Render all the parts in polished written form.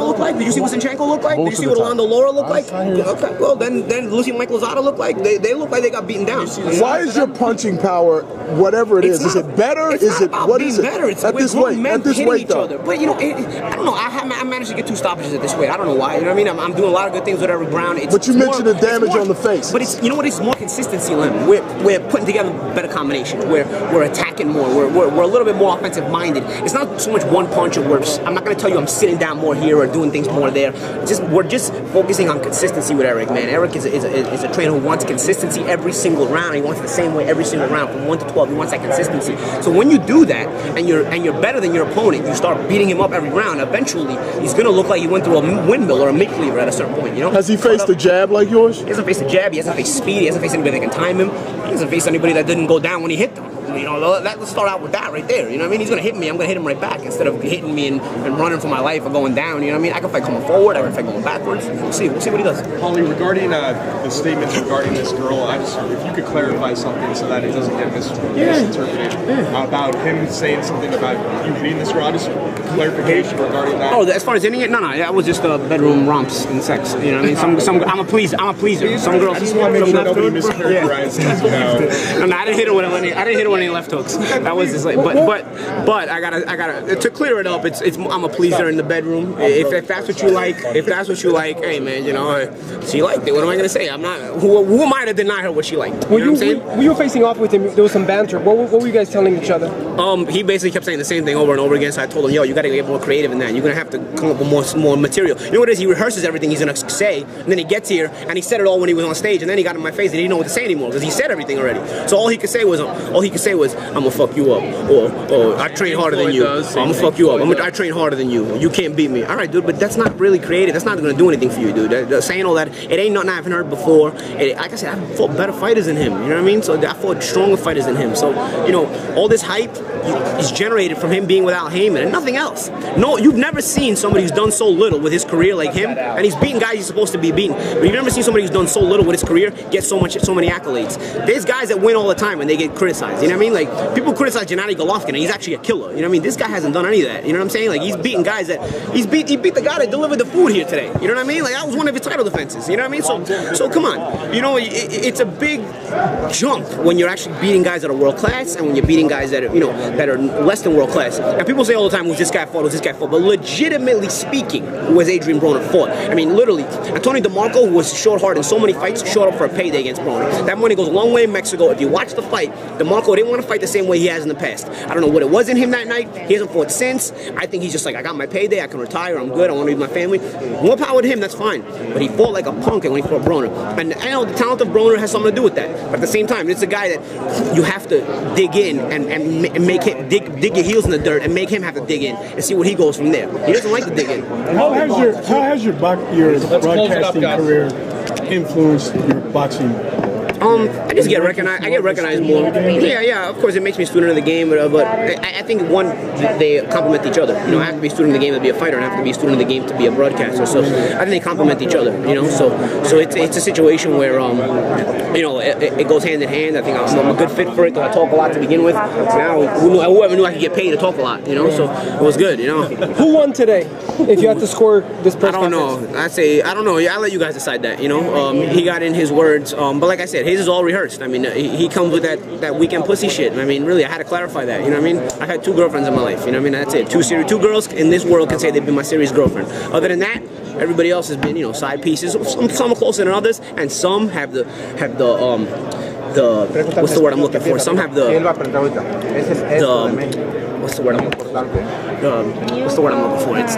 look like? Did you see what Zinchenko looked like? Did you see what Orlando Laura looked like? Okay, well then Lucy Michael Zada looked like? They look like they got beaten down. Why is your punching power, whatever it is it better? Is it what is it? Better. It's at this weight? At this weight, though. But you know, I don't know. I managed to get 2 stoppages at this weight. I don't know why. You know what I mean? I'm doing a lot of good things with Eric Brown. But you mentioned the damage on the face. But it's, you know what? It's more consistency, Lim. We're putting together better combinations. We're attacking more. We're a little bit more offensive minded. It's not so much one punch or I'm not going to tell you I'm sitting down more here or doing things more there. We're just focusing on consistency with Eric, man. Eric is a trainer who wants consistency every single round. He wants it the same way every single round from 1 to 12. He wants that consistency. So when you do that and you're better than your opponent, you start beating him up every round. Eventually, he's gonna look like he went through a windmill or a make cleaver at a certain point. You know? Has he faced a jab like yours? He hasn't faced a jab. He hasn't faced speed. He hasn't faced anybody that can time him. He hasn't faced anybody that didn't go down when he hit them. You know, let's start out with that right there. You know what I mean? He's gonna hit me. I'm gonna hit him right back instead of hitting me and running for my life or going down. You know what I mean? I can fight coming forward. I can fight going backwards. We'll see what he does. Paulie, regarding the statements regarding this girl, if you could clarify something so that it doesn't get misinterpreted about him saying something about you hitting this girl. Just clarification regarding that. Oh, as far as hitting it, no, that was just bedroom romps and sex. You know what I mean? I'm a pleaser. Some girls. I just want to make sure nobody mischaracterizes. No, I didn't hit her with any left hooks. That was just like, but I gotta to clear it up. I'm a pleaser in the bedroom. If that's what you like, hey man, you know, she liked it. What am I gonna say? I'm not. Who am I to deny her what she liked? You know what I'm saying? When you were facing off with him, there was some banter. What were you guys telling each other? He basically kept saying the same thing over and over again. So I told him, yo, you gotta get more creative than that. You're gonna have to come up with more material. You know what it is? He rehearses everything he's gonna say, and then he gets here and he said it all when he was on stage, and then he got in my face and he didn't know what to say anymore because he said everything already. So all he could say was, I'm gonna fuck you up, or I train harder than you. I'm gonna fuck you up. I train harder than you. You can't beat me. All right, dude, but that's not really creative. That's not gonna do anything for you, dude. Saying all that, it ain't nothing I haven't heard before. Like I said, I fought better fighters than him. You know what I mean? So I fought stronger fighters than him. So you know, all this hype is generated from him being without Heyman and nothing else. No, you've never seen somebody who's done so little with his career like him, and he's beating guys he's supposed to be beating. But you've never seen somebody who's done so little with his career get so many accolades. There's guys that win all the time and they get criticized. You know what I mean? Like people criticize Gennady Golovkin and he's actually a killer. You know what I mean? This guy hasn't done any of that. You know what I'm saying? Like he's beating guys that he beat the guy that delivered the food here today. You know what I mean? Like that was one of his title defenses. You know what I mean? So come on. You know, it's a big jump when you're actually beating guys that are world class and when you're beating guys that are, you know, that are less than world class. And people say all the time, who's this guy fought? Who's this guy fought? But legitimately speaking, who has Adrien Broner fought? I mean, literally, Antonio DeMarco, who was short hard in so many fights, showed up for a payday against Broner. That money goes a long way in Mexico. If you watch the fight, DeMarco didn't want to fight the same way he has in the past. I don't know what it was in him that night. He hasn't fought since. I think he's just like, I got my payday, I can retire, I'm good, I want to be with my family. More power to him, that's fine. But he fought like a punk when he fought Broner. And I know the talent of Broner has something to do with that. But at the same time, it's a guy that you have to dig in and make him dig your heels in the dirt and make him have to dig in and see what he goes from there. He doesn't like to dig in. How has your broadcasting career influenced your boxing? I just get recognized. I get recognized more. Yeah. Of course, it makes me a student of the game, but I think they complement each other. You know, I have to be a student of the game to be a fighter, and I have to be a student of the game to be a broadcaster. So I think they complement each other. You know, so it's a situation where you know it goes hand in hand. I think I'm a good fit for it. I talk a lot to begin with. Now, whoever knew I could get paid to talk a lot. You know, so it was good. You know. Who won today? If you had to score this press I don't know. I don't know. Yeah, I'll let you guys decide that. You know, he got in his words, but like I said, his is all rehearsed. I mean, he comes with that weekend pussy shit. I mean, really, I had to clarify that. You know what I mean? I've had 2 girlfriends in my life. You know what I mean? That's it. 2 girls in this world can say they've been my serious girlfriend. Other than that, everybody else has been, you know, side pieces. Some are closer than others, and some have the what's the word I'm looking for? Some have the what's the word I'm looking for? It's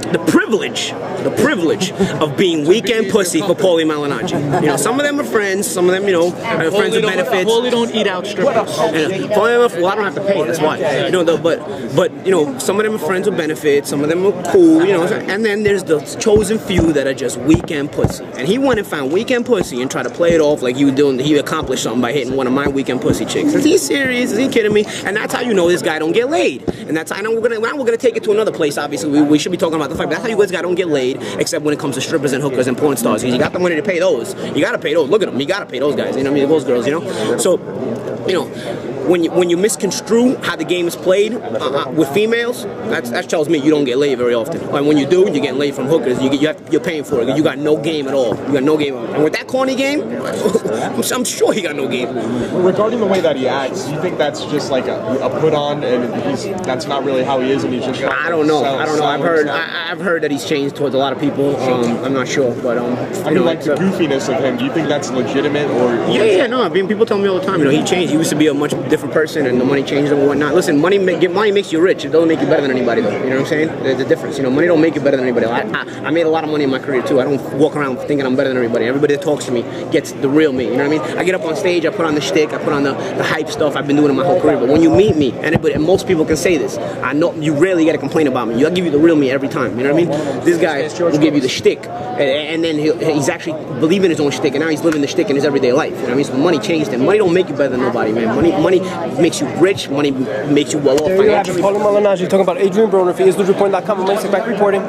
the privilege of being weekend pussy for Paulie Malignaggi. You know, some of them are friends, some of them, you know, are friends with benefits. Paulie don't eat out strippers. Well, I don't have to pay, that's why. You know, but you know, some of them are friends with benefits, some of them are cool, you know, and then there's the chosen few that are just weekend pussy. And he went and found weekend pussy and tried to play it off like he accomplished something by hitting one of my weekend pussy chicks. Is he serious? Is he kidding me? And that's how you know this guy don't get laid. And that's how now we're gonna take it to another place. Obviously, we should be talking about the fight. But that's how you guys don't get laid, except when it comes to strippers and hookers and porn stars. You got the money to pay those. You gotta pay those. Look at them. You gotta pay those guys. You know what I mean? Those girls. You know. So, you know. when you misconstrue how the game is played with females, that tells me you don't get laid very often. Like when you do, you're getting laid from hookers. You're paying for it. You got no game at all. You got no game. And with that corny game, I'm sure he got no game. Regarding the way that he acts, do you think that's just like a put on, and that's not really how he is, and he's just? I don't know. I've heard that he's changed towards a lot of people. I'm not sure, but I mean, like the goofiness of him. Do you think that's legitimate, or? Yeah, no. I mean, people tell me all the time. He changed. He used to be a much different person, and the money changed him and whatnot. Listen, money makes you rich. It doesn't make you better than anybody, though. You know what I'm saying? There's a difference. Money don't make you better than anybody. I made a lot of money in my career too. I don't walk around thinking I'm better than everybody. Everybody that talks to me gets the real me. You know what I mean? I get up on stage, I put on the shtick, I put on the hype stuff. I've been doing it my whole career. But when you meet me, and most people can say this, I know you rarely get a complaint about me. I'll give you the real me every time. You know what I mean? This guy will give you the shtick, and then he's actually believing his own shtick, and now he's living the shtick in his everyday life. You know what I mean? So money changed him. Money don't make you better than nobody, man. Money makes you rich. Money makes you well off financially. Paulie Malignaggi talking about Adrien Broner for EsNews.com. I'm back reporting.